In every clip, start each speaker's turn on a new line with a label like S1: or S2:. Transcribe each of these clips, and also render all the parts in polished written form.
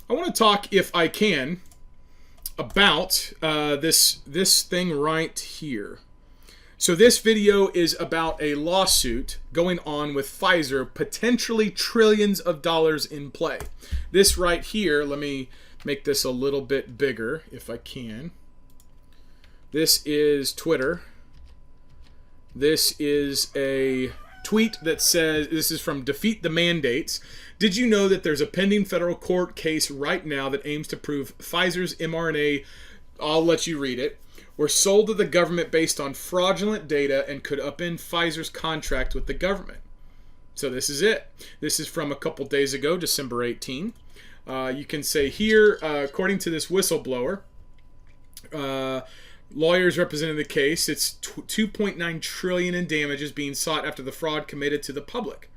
S1: I want to talk, if I can, about this thing right here. So this video is about a lawsuit going on with Pfizer, potentially trillions of dollars in play. This right here, let me make this a little bit bigger if I can. This is Twitter. This is a tweet that says, this is from Defeat the Mandates. Did you know that there's a pending federal court case right now that aims to prove Pfizer's mRNA, I'll let you read it, were sold to the government based on fraudulent data and could upend Pfizer's contract with the government? So this is it. This is from a couple days ago, December 18. You can say here, according to this whistleblower, lawyers representing the case, it's 2.9 trillion in damages being sought after the fraud committed to the public.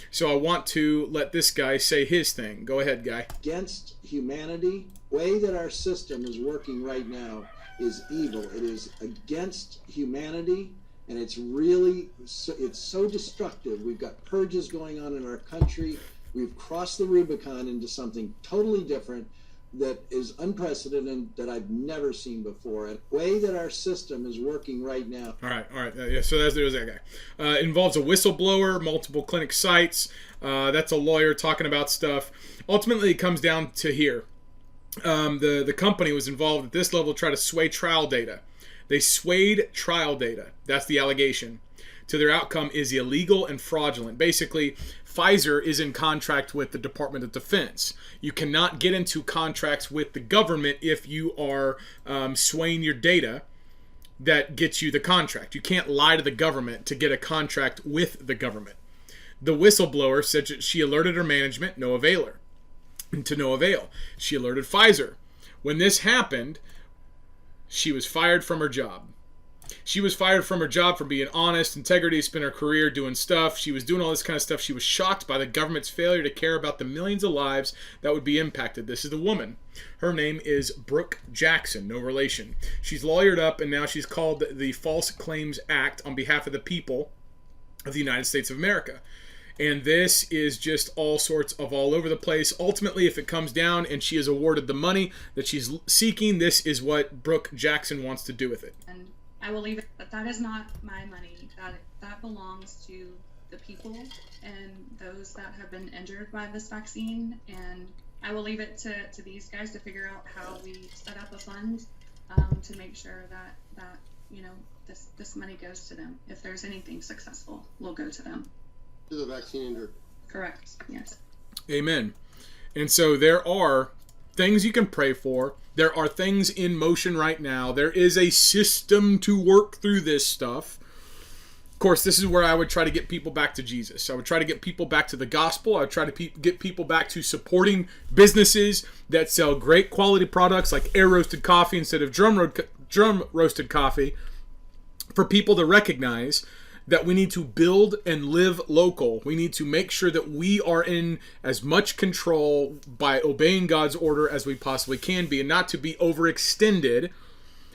S1: So I want to let this guy say his thing. Go ahead, guy.
S2: Against humanity, the way that our system is working right now is evil. It is against humanity, and it's so destructive. We've got purges going on in our country. We've crossed the Rubicon into something totally different that is unprecedented, that I've never seen before. And the way that our system is working right now.
S1: All right. Yeah, so there's that guy. Involves a whistleblower, multiple clinic sites. That's a lawyer talking about stuff. Ultimately, it comes down to here. The company was involved at this level to try to sway trial data. They swayed trial data. That's the allegation. To their outcome is illegal and fraudulent. Basically, Pfizer is in contract with the Department of Defense. You cannot get into contracts with the government if you are swaying your data that gets you the contract. You can't lie to the government to get a contract with the government. The whistleblower said that she alerted her management, no availer. And to no avail. She alerted Pfizer. When this happened, she was fired from her job. She was fired from her job for being honest, integrity, spent her career doing stuff. She was doing all this kind of stuff. She was shocked by the government's failure to care about the millions of lives that would be impacted. This is the woman. Her name is Brooke Jackson, no relation. She's lawyered up, and now she's called the False Claims Act on behalf of the people of the United States of America. And this is just all sorts of all over the place. Ultimately, if it comes down and she is awarded the money that she's seeking, this is what Brooke Jackson wants to do with it.
S3: And I will leave it, but that is not my money. That belongs to the people and those that have been injured by this vaccine. And I will leave it to these guys to figure out how we set up a fund to make sure that this money goes to them. If there's anything successful, will go to them.
S4: To the vaccine injured.
S3: Correct. Yes.
S1: Amen. And so there are things you can pray for. There are things in motion right now. There is a system to work through this stuff. Of course, this is where I would try to get people back to Jesus. I would try to get people back to the gospel. I would try to get people back to supporting businesses that sell great quality products like air roasted coffee instead of drum roasted coffee, for people to recognize that we need to build and live local. We need to make sure that we are in as much control by obeying God's order as we possibly can be, and not to be overextended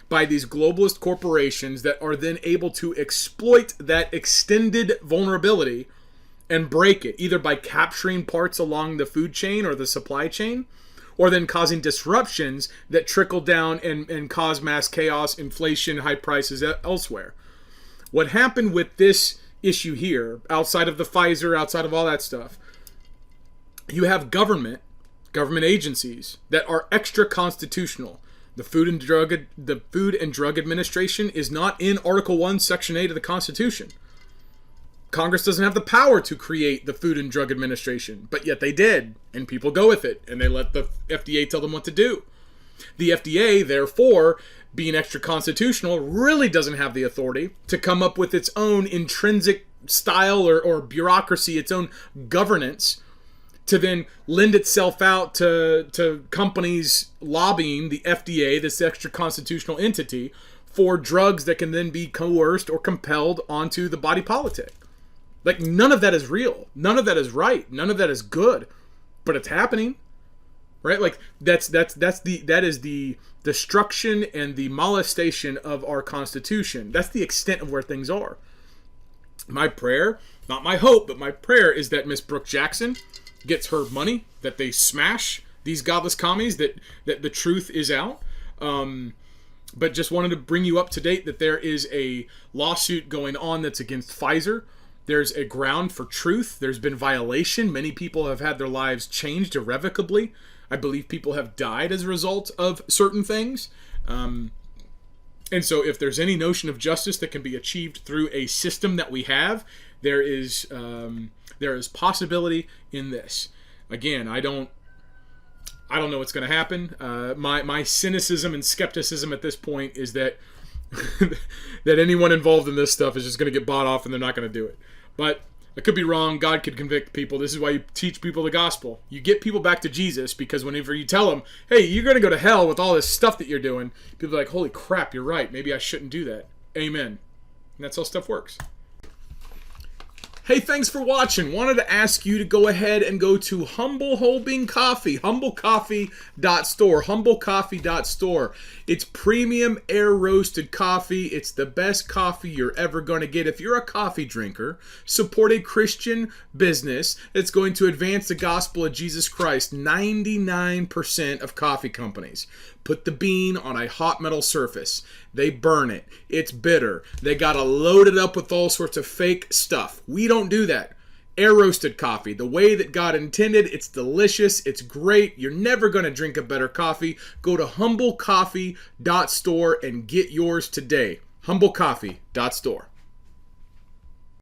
S1: by these globalist corporations that are then able to exploit that extended vulnerability and break it, either by capturing parts along the food chain or the supply chain, or then causing disruptions that trickle down and cause mass chaos, inflation, high prices elsewhere. What happened with this issue here, outside of the Pfizer, outside of all that stuff, you have government agencies that are extra constitutional. The Food and Drug Administration is not in Article 1, Section 8 of the Constitution. Congress doesn't have the power to create the Food and Drug Administration, but yet they did, and people go with it, and they let the FDA tell them what to do. The FDA, therefore, being extra constitutional, really doesn't have the authority to come up with its own intrinsic style or bureaucracy, its own governance, to then lend itself out to companies lobbying the FDA, this extra constitutional entity, for drugs that can then be coerced or compelled onto the body politic. Like, none of that is real. None of that is right. None of that is good. But it's happening. Right? Like, that is the destruction and the molestation of our Constitution. That's the extent of where things are. My prayer, not my hope, but my prayer is that Miss Brooke Jackson gets her money, that they smash these godless commies that the truth is out. But just wanted to bring you up to date that there is a lawsuit going on that's against Pfizer. There's a ground for truth. There's been violation. Many people have had their lives changed irrevocably. I believe people have died as a result of certain things. And so if there's any notion of justice that can be achieved through a system that we have, there is possibility in this. Again, I don't know what's going to happen. My cynicism and skepticism at this point is that that anyone involved in this stuff is just going to get bought off and they're not going to do it. But I could be wrong. God could convict people. This is why you teach people the gospel. You get people back to Jesus, because whenever you tell them, hey, you're going to go to hell with all this stuff that you're doing, people are like, holy crap, you're right. Maybe I shouldn't do that. Amen. And that's how stuff works. Hey, thanks for watching. Wanted to ask you to go ahead and go to Humble Whole Bean Coffee, humblecoffee.store, humblecoffee.store. It's premium air roasted coffee. It's the best coffee you're ever going to get. If you're a coffee drinker, support a Christian business that's going to advance the gospel of Jesus Christ. 99% of coffee companies put the bean on a hot metal surface. They burn it. It's bitter. They got to load it up with all sorts of fake stuff. We don't do that. Air roasted coffee, the way that God intended. It's delicious. It's great. You're never going to drink a better coffee. Go to humblecoffee.store and get yours today. humblecoffee.store.